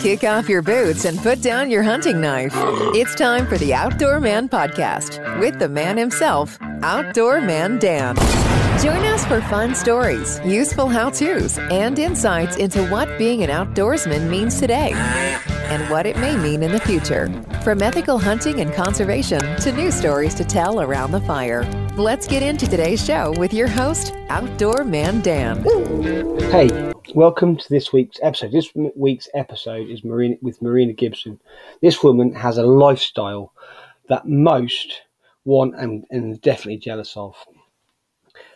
Kick off your boots and put down your hunting knife. It's time for the Outdoor Man Podcast with the man himself, Outdoor Man Dan. Join us for fun stories, useful how-tos, and insights into what being an outdoorsman means today and what it may mean in the future. From ethical hunting and conservation to new stories to tell around the fire. Let's get into today's show with your host, Outdoor Man Dan. Hey, welcome to this week's episode. This week's episode is with Marina Gibson. This woman has a lifestyle that most want and definitely jealous of.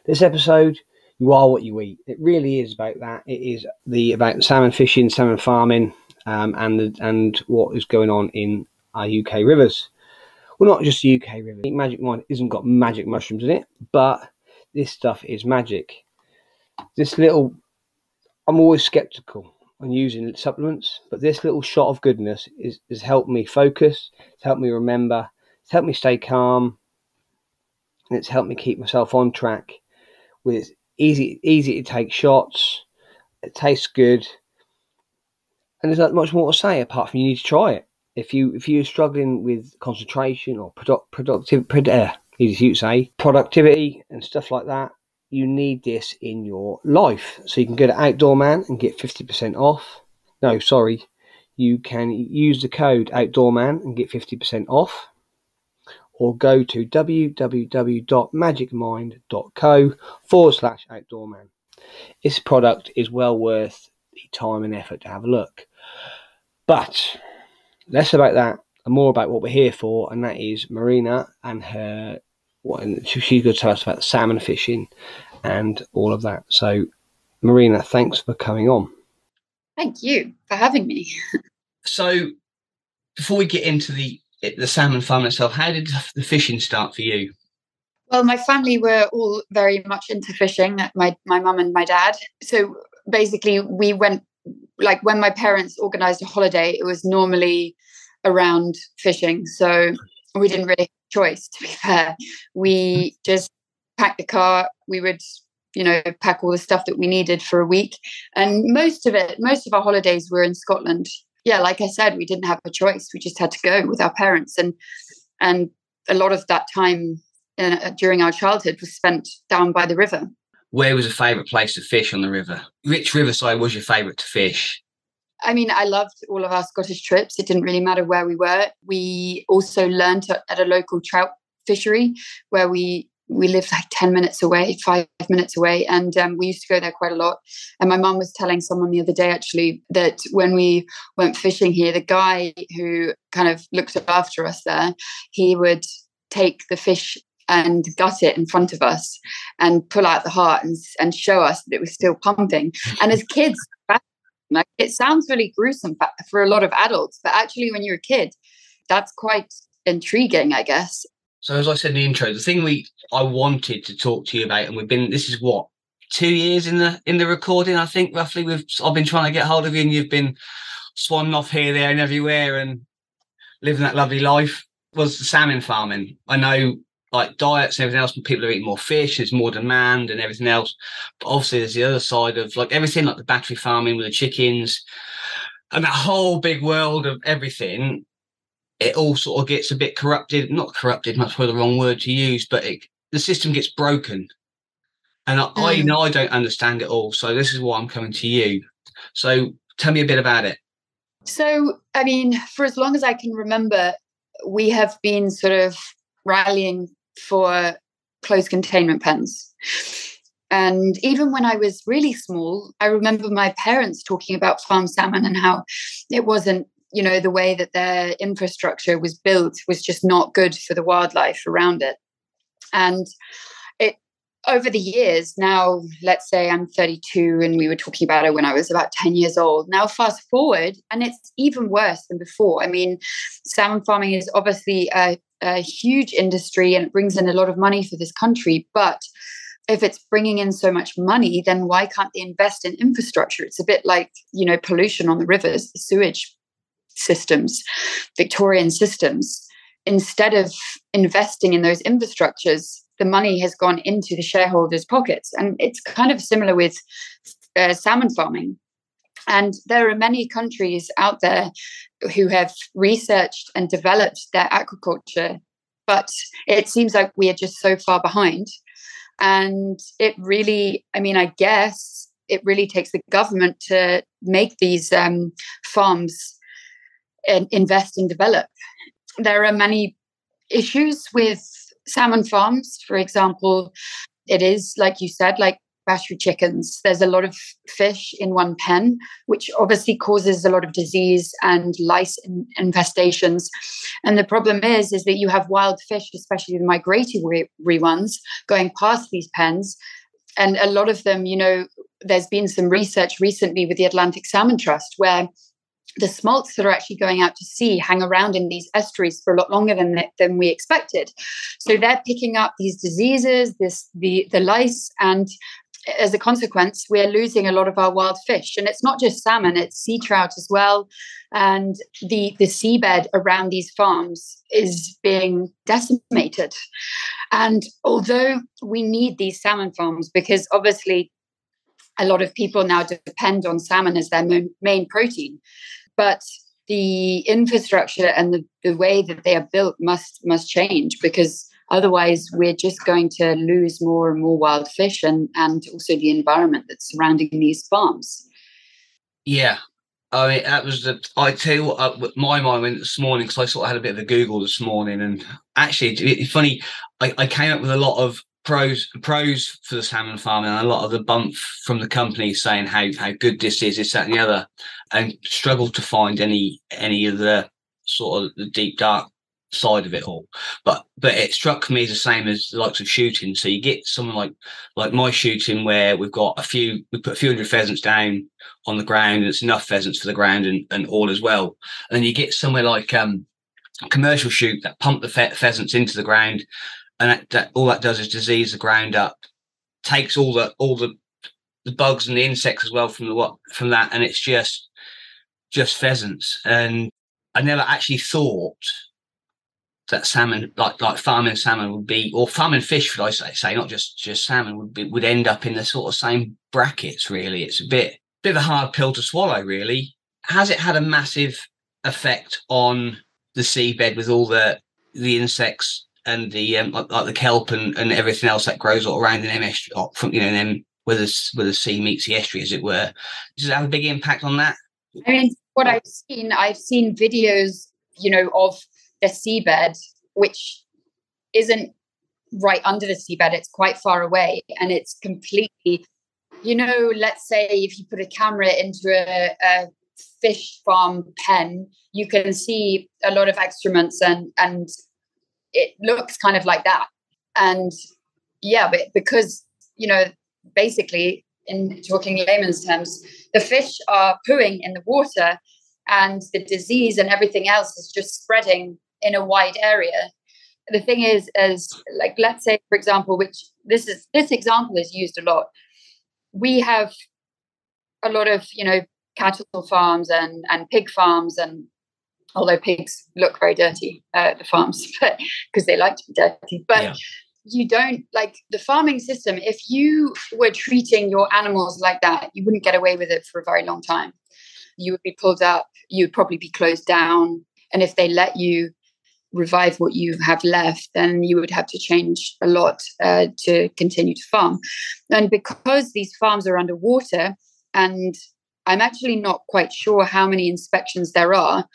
This episode, you are what you eat. It really is about that. It is about salmon fishing, salmon farming, and what is going on in our UK rivers. Well, not just the UK river. Magic Mind isn't got magic mushrooms in it, but this stuff is magic. I'm always skeptical on using supplements, but this little shot of goodness has helped me focus, it's helped me remember, it's helped me stay calm, and it's helped me keep myself on track. With easy to take shots, it tastes good, and there's not much more to say apart from you need to try it. If you're struggling with concentration or productivity and stuff like that, you need this in your life. So you can go to Outdoorman and get 50% off. No, sorry, you can use the code Outdoorman and get 50% off, or go to www.magicmind.co/Outdoorman. This product is well worth the time and effort to have a look. But less about that and more about what we're here for, and that is Marina and her. She's going to tell us about the salmon fishing and all of that. So, Marina, thanks for coming on. Thank you for having me. So, before we get into the salmon farm itself, how did the fishing start for you? Well, my family were all very much into fishing, my mum and my dad. So basically we went, like when my parents organised a holiday, it was normally around fishing. So we didn't really have a choice, to be fair. We just packed the car. We would, pack all the stuff that we needed for a week. And most of our holidays were in Scotland. Yeah, like I said, we didn't have a choice. We just had to go with our parents. And a lot of that time during our childhood was spent down by the river. Where was a favourite place to fish on the river? Which riverside was your favourite to fish? I mean, I loved all of our Scottish trips. It didn't really matter where we were. We also learned at a local trout fishery where we lived like 10 minutes away, 5 minutes away. And we used to go there quite a lot. And my mum was telling someone the other day, actually, that when we went fishing here, the guy who kind of looked after us there, he would take the fish and gut it in front of us and pull out the heart and show us that it was still pumping. And as kids, like, it sounds really gruesome for a lot of adults, but actually when you're a kid, that's quite intriguing, I guess. So as I said in the intro, the thing I wanted to talk to you about, and this is what, 2 years in the recording, I think, roughly. I've been trying to get hold of you, and you've been swanning off here, there, and everywhere, and living that lovely life. Was the salmon farming. I know, like diets and everything else, people are eating more fish, there's more demand and everything else. But obviously there's the other side of like everything, like the battery farming with the chickens and that whole big world of everything. It all sort of gets a bit corrupted. Not corrupted, much probably the wrong word to use, but the system gets broken. And I know I don't understand it all. So this is why I'm coming to you. So tell me a bit about it. So, I mean, for as long as I can remember, we have been sort of rallying for closed containment pens. And even when I was really small, I remember my parents talking about farm salmon and how it wasn't, the way that their infrastructure was built was just not good for the wildlife around it. And over the years, now, let's say I'm 32 and we were talking about it when I was about 10 years old. Now, fast forward, and it's even worse than before. I mean, salmon farming is obviously a huge industry and it brings in a lot of money for this country. But if it's bringing in so much money, then why can't they invest in infrastructure? It's a bit like, pollution on the rivers, the sewage systems, Victorian systems. Instead of investing in those infrastructures, the money has gone into the shareholders' pockets. And it's kind of similar with salmon farming. And there are many countries out there who have researched and developed their aquaculture, but it seems like we are just so far behind. And it really, I mean, I guess it really takes the government to make these farms and invest and develop. There are many issues with salmon farms. For example, it is, like you said, like battery chickens. There's a lot of fish in one pen, which obviously causes a lot of disease and lice infestations. And the problem is that you have wild fish, especially the migratory ones, going past these pens. And a lot of them, there's been some research recently with the Atlantic Salmon Trust where the smolts that are actually going out to sea hang around in these estuaries for a lot longer than we expected. So they're picking up these diseases, the lice, and as a consequence, we're losing a lot of our wild fish. And it's not just salmon, it's sea trout as well. And the seabed around these farms is being decimated. And although we need these salmon farms, because obviously a lot of people now depend on salmon as their main protein, but the infrastructure and the way that they are built must change, because otherwise we're just going to lose more and more wild fish and also the environment that's surrounding these farms. Yeah. I mean, that was I tell you what, my mind went this morning, because I sort of had a bit of a Google this morning, and actually it's funny, I came up with a lot of pros for the salmon farming, and a lot of the bump from the company saying how good this is, this, that, and the other, and struggled to find any of the sort of the deep dark side of it all. But it struck me as the same as the likes of shooting. So you get someone like my shooting, where we put a few hundred pheasants down on the ground, and it's enough pheasants for the ground and all as well. And then you get somewhere like commercial shoot that pump the pheasants into the ground, and that all that does is disease the ground up, takes all the bugs and the insects as well from that, and it's just pheasants. And I never actually thought that salmon, like farming salmon would be, or farming fish, should I say, not just salmon, would end up in the sort of same brackets. Really, it's a bit of a hard pill to swallow. Really, has it had a massive effect on the seabed with all the insects and the like the kelp and everything else that grows all around in them from them where the sea meets the estuary, as it were? Does it have a big impact on that? I mean, what I've seen videos, of the seabed, which isn't right under the seabed, it's quite far away, and it's completely, let's say if you put a camera into a fish farm pen, you can see a lot of excrements and it looks kind of like that. And yeah, but because, basically, in talking layman's terms, the fish are pooing in the water, and the disease and everything else is just spreading in a wide area. The thing is, like, let's say, for example, which this example is used a lot. We have a lot of, cattle farms and pig farms, and although pigs look very dirty, the farms, but because they like to be dirty, but yeah. You don't, like, the farming system, if you were treating your animals like that, you wouldn't get away with it for a very long time. You would be pulled up, you'd probably be closed down. And if they let you revive what you have left, then you would have to change a lot to continue to farm. And because these farms are underwater, and I'm actually not quite sure how many inspections there are,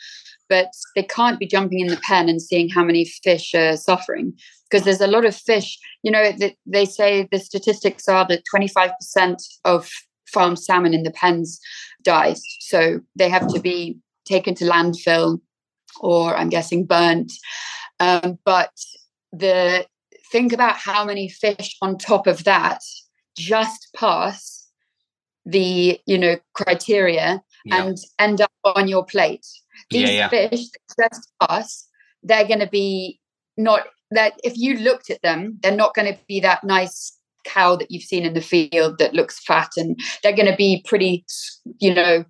but they can't be jumping in the pen and seeing how many fish are suffering, because there's a lot of fish. They say the statistics are that 25% of farm salmon in the pens dies. So they have to be taken to landfill, or I'm guessing burnt. But think about how many fish on top of that just pass the criteria and end up on your plate. These fish that just pass, they're going to be not that. If you looked at them, they're not going to be that nice cow that you've seen in the field that looks fat, and they're going to be pretty, I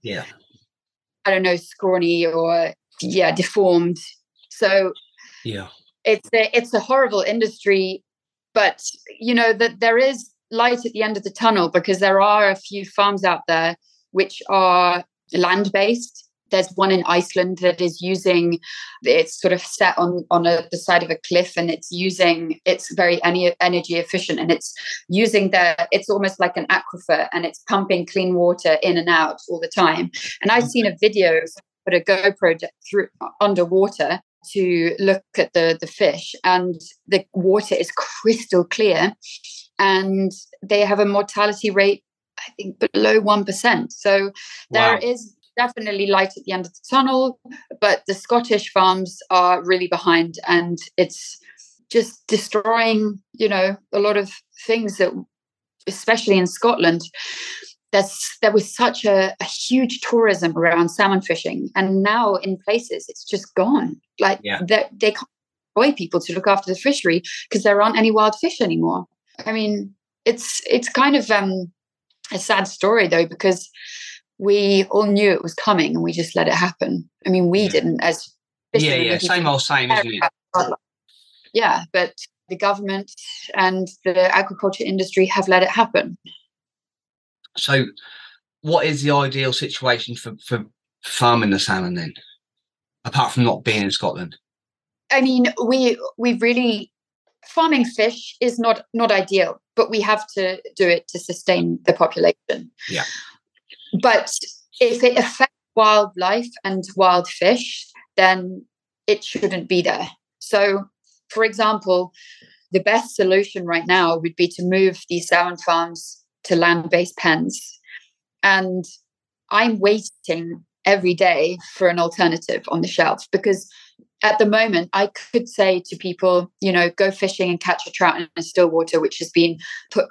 don't know, scrawny or deformed. So it's a horrible industry, but that there is light at the end of the tunnel, because there are a few farms out there which are land-based. There's one in Iceland that is it's sort of set on the side of a cliff, and it's very energy efficient, and it's it's almost like an aquifer, and it's pumping clean water in and out all the time. And I've seen a video, put a GoPro through underwater to look at the fish, and the water is crystal clear, and they have a mortality rate, I think, below 1%. So there is definitely light at the end of the tunnel, but the Scottish farms are really behind, and it's just destroying, a lot of things that, especially in Scotland, there was such a huge tourism around salmon fishing, and now in places it's just gone. Like they can't employ people to look after the fishery because there aren't any wild fish anymore. I mean, it's kind of a sad story though, because we all knew it was coming and we just let it happen. I mean, we didn't as same old same, isn't it? Yeah, but the government and the agriculture industry have let it happen. So what is the ideal situation for farming the salmon then, apart from not being in Scotland? I mean, we really, farming fish is not ideal, but we have to do it to sustain the population. Yeah. But if it affects wildlife and wild fish, then it shouldn't be there. So, for example, the best solution right now would be to move these salmon farms to land-based pens. And I'm waiting every day for an alternative on the shelf, because at the moment I could say to people, go fishing and catch a trout in a still water, which has been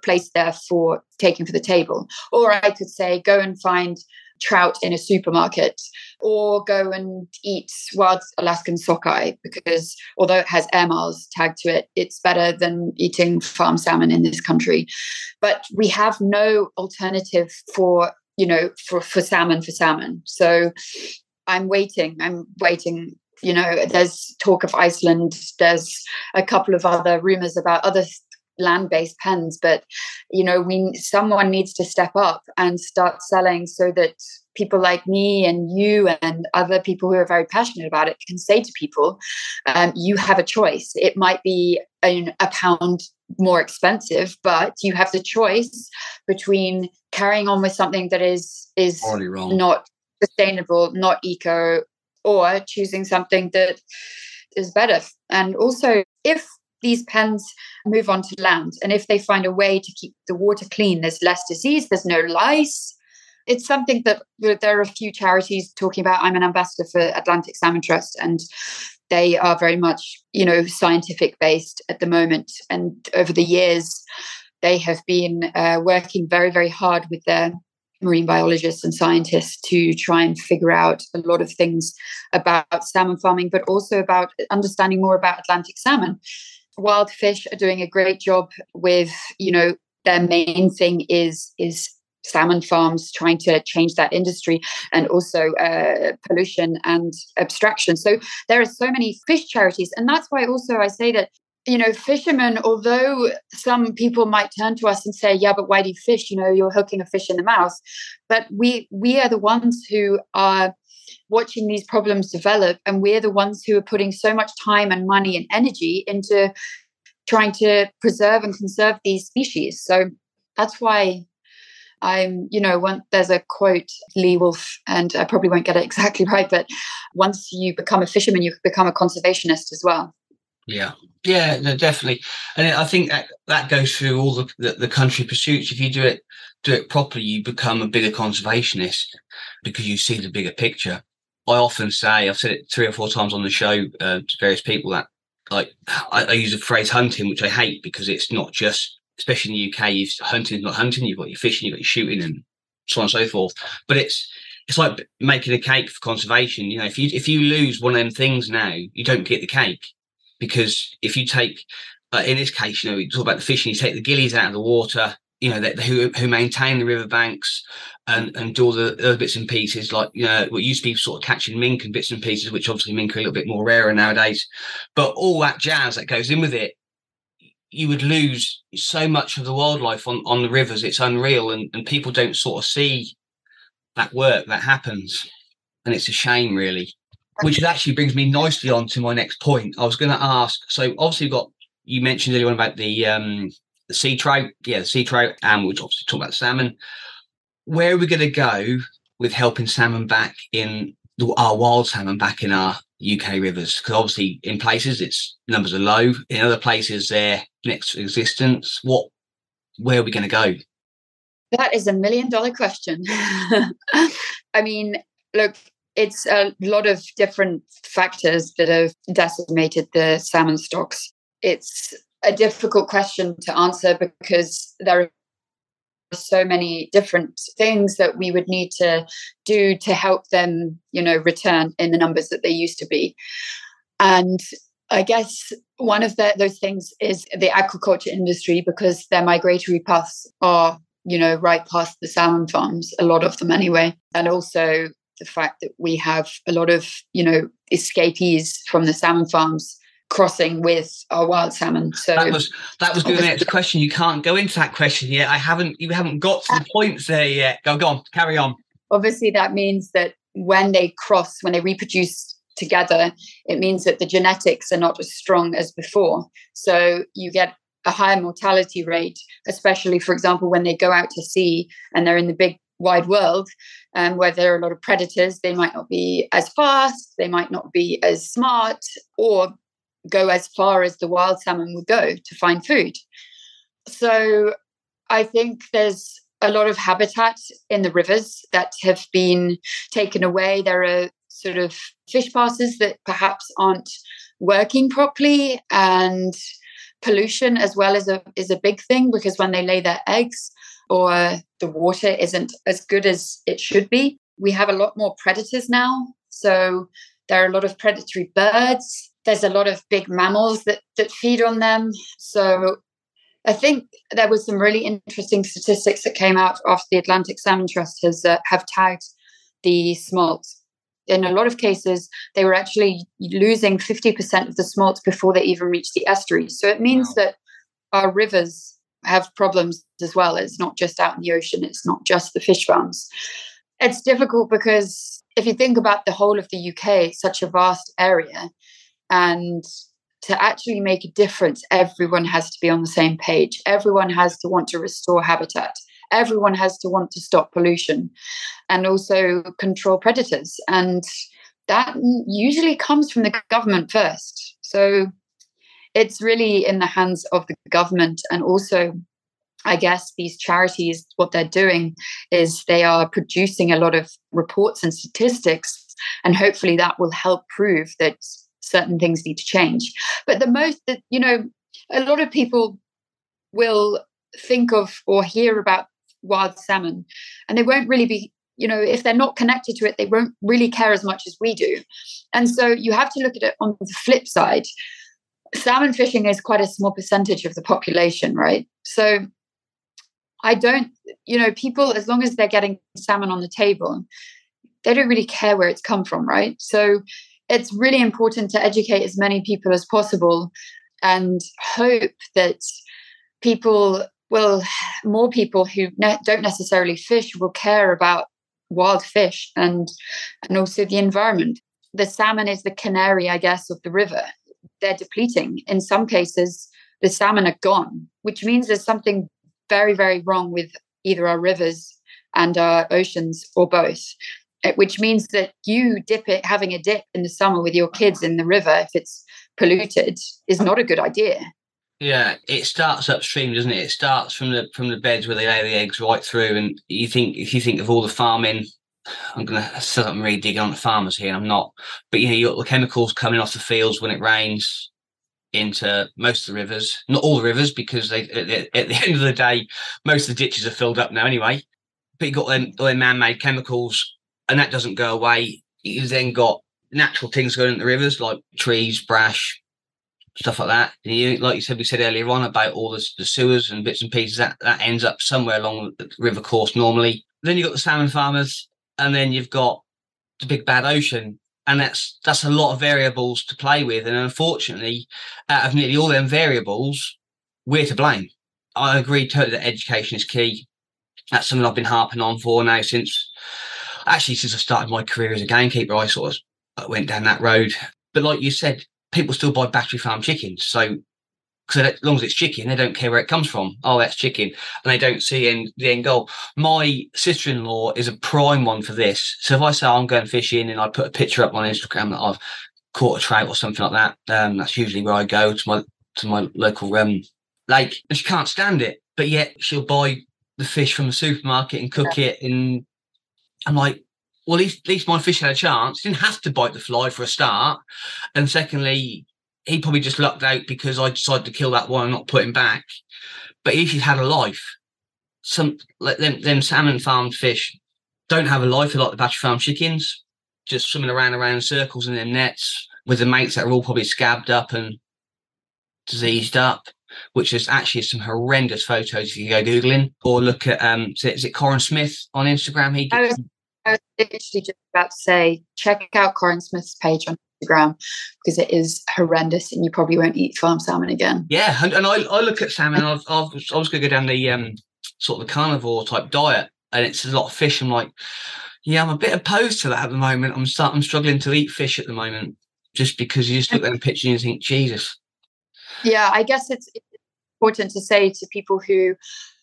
placed there for taking for the table. Or I could say, go and find trout in a supermarket, or go and eat wild Alaskan sockeye, because although it has air miles tagged to it, it's better than eating farm salmon in this country. But we have no alternative for salmon. So I'm waiting. There's talk of Iceland. There's a couple of other rumors about other land-based pens, but someone needs to step up and start selling, so that people like me and you and other people who are very passionate about it can say to people, you have a choice. It might be a pound more expensive, but you have the choice between carrying on with something that is not sustainable, not eco, or choosing something that is better. And also, if these pens move onto land, and if they find a way to keep the water clean, there's less disease, there's no lice. It's something that there are a few charities talking about. I'm an ambassador for Atlantic Salmon Trust, and they are very much, scientific based at the moment. And over the years, they have been working very, very hard with their marine biologists and scientists to try and figure out a lot of things about salmon farming, but also about understanding more about Atlantic salmon. Wild fish are doing a great job with, their main thing is salmon farms trying to change that industry, and also pollution and abstraction. So there are so many fish charities. And that's why also I say that, fishermen, although some people might turn to us and say, yeah, but why do you fish? You're hooking a fish in the mouth. But we are the ones who are watching these problems develop, and we're the ones who are putting so much time and money and energy into trying to preserve and conserve these species. So that's why there's a quote, Lee Wolf, and I probably won't get it exactly right, but once you become a fisherman, you become a conservationist as well. Yeah, no, definitely. And I think that goes through all the country pursuits. If you do it properly, you become a bigger conservationist because you see the bigger picture. I often say, I've said it 3 or 4 times on the show to various people, that I use the phrase hunting, which I hate, because it's not just, especially in the UK, hunting is not hunting. You've got your fishing, you've got your shooting, and so on and so forth. But it's like making a cake for conservation. If you lose one of them things now, you don't get the cake. Because if you take, in this case, we talk about the fishing, you take the gillies out of the water, who maintain the riverbanks and do all the other bits and pieces, like, what used to be sort of catching mink and bits and pieces, which obviously mink are a little bit more rarer nowadays. But all that jazz that goes in with it, you would lose so much of the wildlife on the rivers. It's unreal. And people don't sort of see that work that happens. And it's a shame, really, which actually brings me nicely on to my next point. I was going to ask, so obviously you mentioned earlier on about the sea trout, the sea trout, and we'll obviously talk about salmon. Where are we going to go with helping salmon back in our wild salmon back in our UK rivers? Because obviously in places its numbers are low, in other places they're next to existence. Where are we going to go? That is $1 million question. I mean, look, it's a lot of different factors that have decimated the salmon stocks. It's a difficult question to answer because there are so many different things that we would need to do to help them, return in the numbers that they used to be. And I guess one of those things is the aquaculture industry, because their migratory paths are, right past the salmon farms, a lot of them anyway. And also the fact that we have a lot of, escapees from the salmon farms crossing with our wild salmon. So that was going to be the next question. You can't go into that question yet. You haven't got to the points there yet. Go on, carry on. Obviously, that means that when they reproduce together, it means that the genetics are not as strong as before. So you get a higher mortality rate, especially, for example, when they go out to sea and they're in the big wide world, where there are a lot of predators. They might not be as fast, they might not be as smart, or go as far as the wild salmon would go to find food. So I think there's a lot of habitat in the rivers that have been taken away. There are sort of fish passes that perhaps aren't working properly, and pollution as well is a big thing, because when they lay their eggs, or the water isn't as good as it should be. We have a lot more predators now. So there are a lot of predatory birds. There's a lot of big mammals that feed on them. So I think there was some really interesting statistics that came out after the Atlantic Salmon Trust have tagged the smolts. In a lot of cases, they were actually losing 50% of the smolts before they even reached the estuaries. So it means that our rivers have problems as well. It's not just out in the ocean. It's not just the fish farms. It's difficult because if you think about the whole of the UK, it's such a vast area. And to actually make a difference, everyone has to be on the same page. Everyone has to want to restore habitat. Everyone has to want to stop pollution and also control predators. And that usually comes from the government first. So it's really in the hands of the government. And also, I guess these charities, what they're doing is they are producing a lot of reports and statistics, and hopefully that will help prove that certain things need to change. But a lot of people will think of or hear about wild salmon, and they won't really be, if they're not connected to it, they won't really care as much as we do. And so you have to look at it on the flip side. Salmon fishing is quite a small percentage of the population, right? So people, as long as they're getting salmon on the table, they don't really care where it's come from, right? So it's really important to educate as many people as possible and hope that more people who don't necessarily fish will care about wild fish and also the environment. The salmon is the canary, I guess, of the river. They're depleting. In some cases, the salmon are gone, which means there's something very, very wrong with either our rivers and our oceans, or both. Which means that having a dip in the summer with your kids in the river, if it's polluted, is not a good idea. Yeah, it starts upstream, doesn't it? It starts from the beds where they lay the eggs right through. And if you think of all the farming, I'm going to say I'm really digging on the farmers here. I'm not, but you got the chemicals coming off the fields when it rains into most of the rivers. Not all the rivers, because at the end of the day, most of the ditches are filled up now anyway. But you got all them man-made chemicals, and that doesn't go away. You've then got natural things going into the rivers, like trees, brash, stuff like that. And like you said, we said earlier on about all the sewers and bits and pieces, that ends up somewhere along the river course normally. Then you've got the salmon farmers, and then you've got the big bad ocean. And that's a lot of variables to play with. And unfortunately, out of nearly all them variables, we're to blame. I agree totally that education is key. That's something I've been harping on for now since Actually, since I started my career as a gamekeeper, I sort of went down that road. But like you said, people still buy battery farm chickens. So, because as long as it's chicken, they don't care where it comes from. Oh, that's chicken. And they don't see the end goal. My sister-in-law is a prime one for this. So if I say I'm going fishing and I put a picture up on Instagram that I've caught a trout or something like that, that's usually where I go to my local lake. And she can't stand it. But yet she'll buy the fish from the supermarket and cook it. And I'm like, well, at least my fish had a chance. He didn't have to bite the fly for a start. And secondly, he probably just lucked out because I decided to kill that one and not put him back. But if he'd had a life, them salmon farmed fish don't have a life like the battery farm chickens, just swimming around in circles in their nets with the mates that are all probably scabbed up and diseased up, which is actually some horrendous photos if you go Googling or look at, is it Corin Smith on Instagram? I was literally just about to say, check out Corin Smith's page on Instagram because it is horrendous and you probably won't eat farm salmon again. Yeah, and I look at salmon. I was going to go down the sort of the carnivore type diet, and it's a lot of fish. I'm like, yeah, I'm a bit opposed to that at the moment. I'm struggling to eat fish at the moment just because you just look at the picture and you think, Jesus. Yeah, I guess it's important to say to people who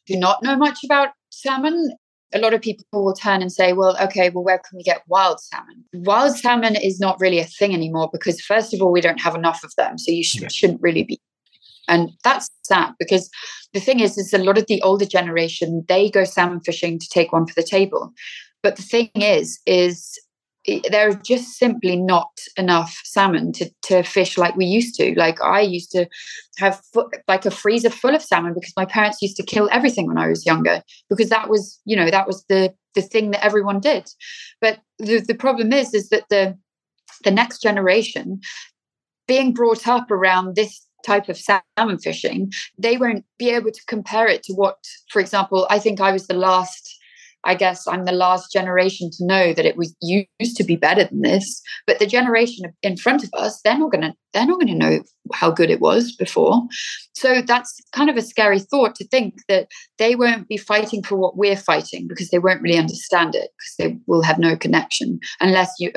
do not know much about salmon. A lot of people will turn and say, well, okay, well, where can we get wild salmon? Wild salmon is not really a thing anymore because, first of all, we don't have enough of them. So you shouldn't really be. And that's sad because the thing is a lot of the older generation, they go salmon fishing to take one for the table. But the thing is there are just simply not enough salmon to fish like we used to. Like I used to have like a freezer full of salmon because my parents used to kill everything when I was younger because that was the thing that everyone did. But the problem is that the next generation being brought up around this type of salmon fishing, they won't be able to compare it to what, for example, I think I'm the last generation to know that it was used to be better than this. But the generation in front of us, they're not going to know how good it was before. So that's kind of a scary thought to think that they won't be fighting for what we're fighting because they won't really understand it because they will have no connection unless you've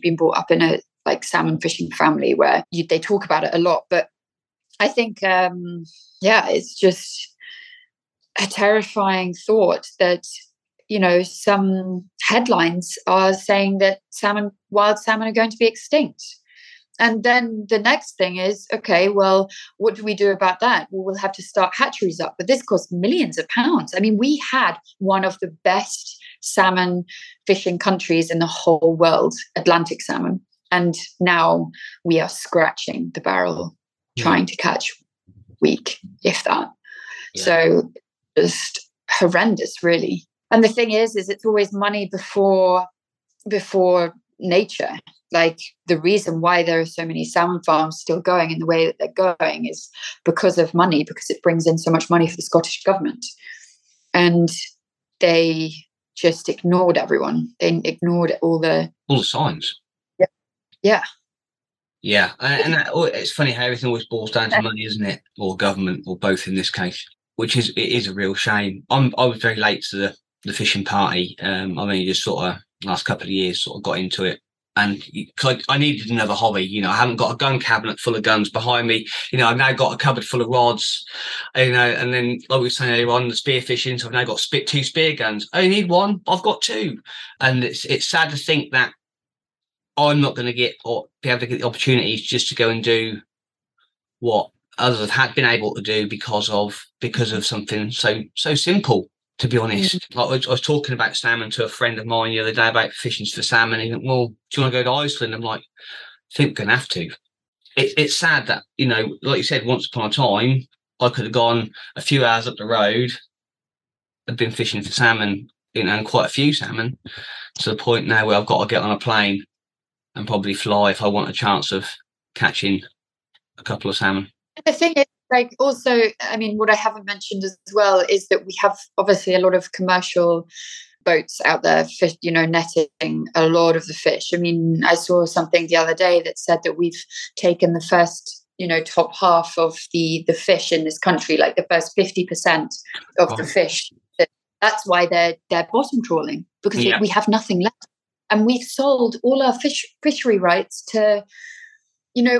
been brought up in a like salmon fishing family where they talk about it a lot. But I think, it's just a terrifying thought that, some headlines are saying that wild salmon are going to be extinct. And then the next thing is, okay, well, what do we do about that? Well, we'll have to start hatcheries up, but this costs millions of pounds. I mean, we had one of the best salmon fishing countries in the whole world, Atlantic salmon. And now we are scratching the barrel trying to catch week, if that. Yeah. So just horrendous, really. And the thing is it's always money before nature. Like the reason why there are so many salmon farms still going in the way that they're going is because of money, because it brings in so much money for the Scottish government. And they just ignored everyone. They ignored all the signs. Yeah. Yeah. And it's funny how everything always boils down to money, isn't it? Or government, or both in this case, it is a real shame. I was very late to the fishing party. I've only just sort of last couple of years sort of got into it. And because I needed another hobby, I haven't got a gun cabinet full of guns behind me. I've now got a cupboard full of rods, and then like we were saying earlier on, the spear fishing. So I've now got 2 spear guns. I only need one. I've got 2. And it's sad to think that I'm not going to be able to get the opportunities just to go and do what others have been able to do because of something so simple. To be honest, like I was talking about salmon to a friend of mine the other day about fishing for salmon. He went, well, do you want to go to Iceland? I'm like, I think we're going to have to. It's sad that, like you said, once upon a time, I could have gone a few hours up the road and been fishing for salmon, and quite a few salmon, to the point now where I've got to get on a plane and probably fly if I want a chance of catching a couple of salmon. The thing is, like, also, I mean, what I haven't mentioned as well is that we have obviously a lot of commercial boats out there, fish, netting a lot of the fish. I mean, I saw something the other day that said that we've taken the first, top half of the fish in this country, like the first 50% of the fish. That's why they're bottom trawling, because we have nothing left. And we've sold all our fishery rights to,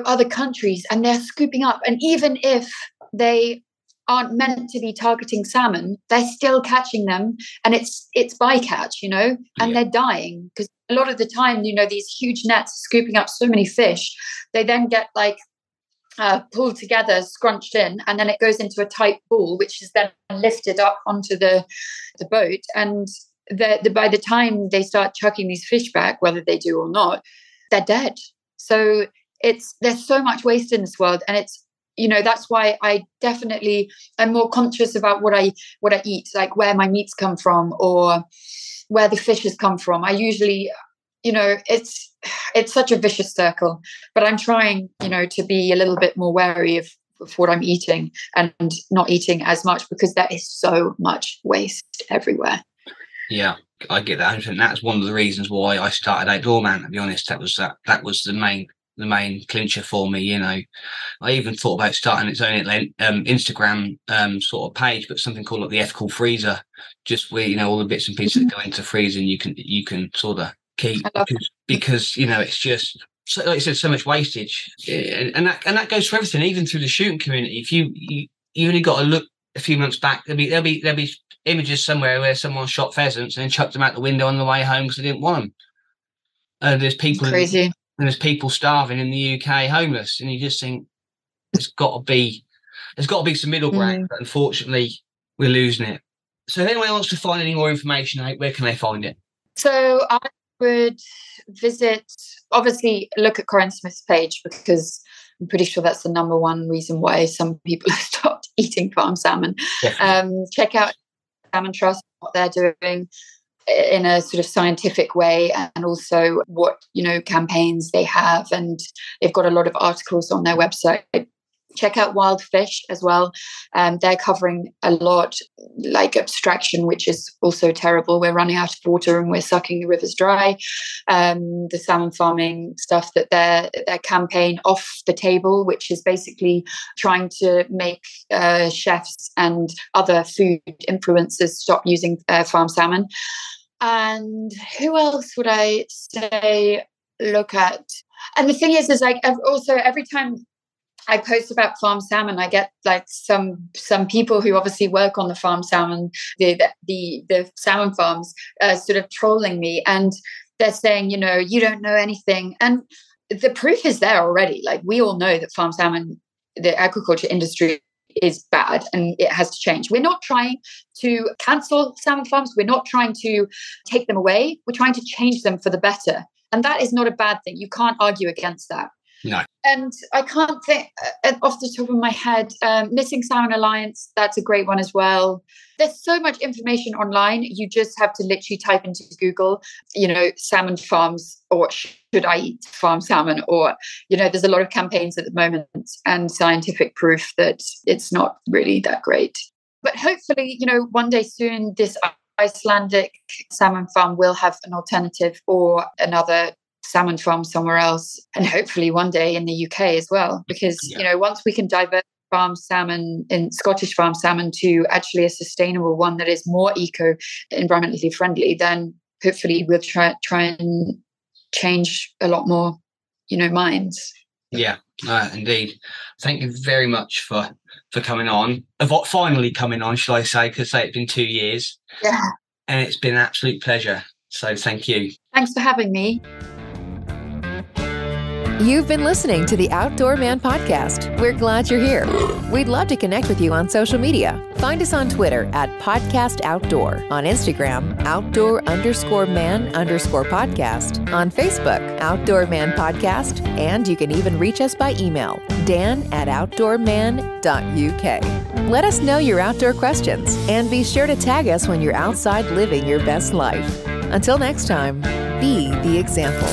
other countries, and they're scooping up. And even if they aren't meant to be targeting salmon, they're still catching them, and it's bycatch, and they're dying because a lot of the time, these huge nets scooping up so many fish, they then get pulled together, scrunched in, and then it goes into a tight ball, which is then lifted up onto the boat. And by the time they start chucking these fish back, whether they do or not, they're dead. So there's so much waste in this world, and it's that's why I definitely am more conscious about what I eat, like where my meats come from or where the fishes come from. I usually, it's such a vicious circle, but I'm trying, to be a little bit more wary of what I'm eating and not eating as much, because there is so much waste everywhere. Yeah, I get that. And that's one of the reasons why I started Outdoorman, to be honest. That was the main clincher for me. I even thought about starting its own Instagram sort of page, but something called the ethical freezer, just where all the bits and pieces that go into freezing you can sort of keep, because it's just, so, like you said, so much wastage, and that goes for everything, even through the shooting community. If you only got to look a few months back, there'll be images somewhere where someone shot pheasants and then chucked them out the window on the way home because they didn't want them. There's people crazy. And there's people starving in the UK, homeless, and you just think there's got to be some middle ground. But unfortunately, we're losing it. So if anyone wants to find any more information out, where can they find it? So I would obviously look at Corinne Smith's page, because I'm pretty sure that's the number one reason why some people have stopped eating farm salmon. Check out Salmon Trust, what they're doing in a sort of scientific way, and also what campaigns they have, and they've got a lot of articles on their website. Check out Wild Fish as well. They're covering a lot, like abstraction, which is also terrible. We're running out of water and we're sucking the rivers dry. The salmon farming stuff, that their campaign Off the Table, which is basically trying to make chefs and other food influencers stop using farm salmon. And who else would I say look at? And the thing is also every time I post about farm salmon, I get some people who obviously work on the farm salmon, the salmon farms, sort of trolling me, and they're saying, you don't know anything. And the proof is there already. We all know that farm salmon, the agriculture industry, is bad and it has to change. We're not trying to cancel salmon farms. We're not trying to take them away. We're trying to change them for the better. And that is not a bad thing. You can't argue against that. No. And I can't think off the top of my head, Missing Salmon Alliance, that's a great one as well. There's so much information online. You just have to literally type into Google, salmon farms, or should I eat farm salmon? Or, there's a lot of campaigns at the moment and scientific proof that it's not really that great. But hopefully, one day soon, this Icelandic salmon farm will have an alternative, or another salmon farm somewhere else, and hopefully one day in the UK as well, because once we can divert farm salmon in Scottish farm salmon to actually a sustainable one that is more environmentally friendly, then hopefully we'll try and change a lot more minds. Indeed. Thank you very much for coming on, finally coming on, shall I say, because it's been 2 years, and it's been an absolute pleasure, so thank you. Thanks for having me. You've been listening to the Outdoor Man Podcast. We're glad you're here. We'd love to connect with you on social media. Find us on Twitter at Podcast Outdoor, on Instagram, Outdoor_man_podcast, on Facebook, Outdoor Man Podcast, and you can even reach us by email, dan@outdoorman.uk. Let us know your outdoor questions, and be sure to tag us when you're outside living your best life. Until next time, be the example.